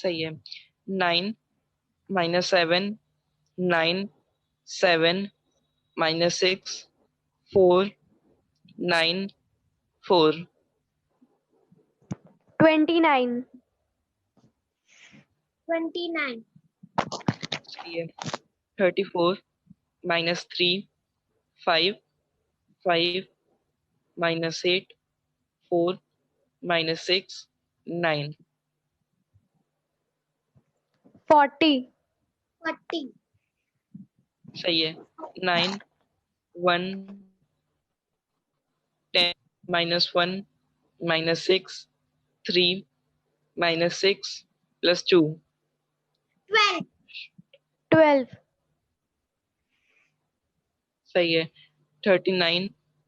सही है। 9 minus 7, 9, 7 minus 6, 4, 9, 4. 29. 29. सही है। 34 minus 3, 5, 5 minus 8, 4 minus 6, 9. 40. 40. सही है। 9, 1, 10 minus 1 minus 6, 3 minus 6 plus 2. 12. 12. सही है। 39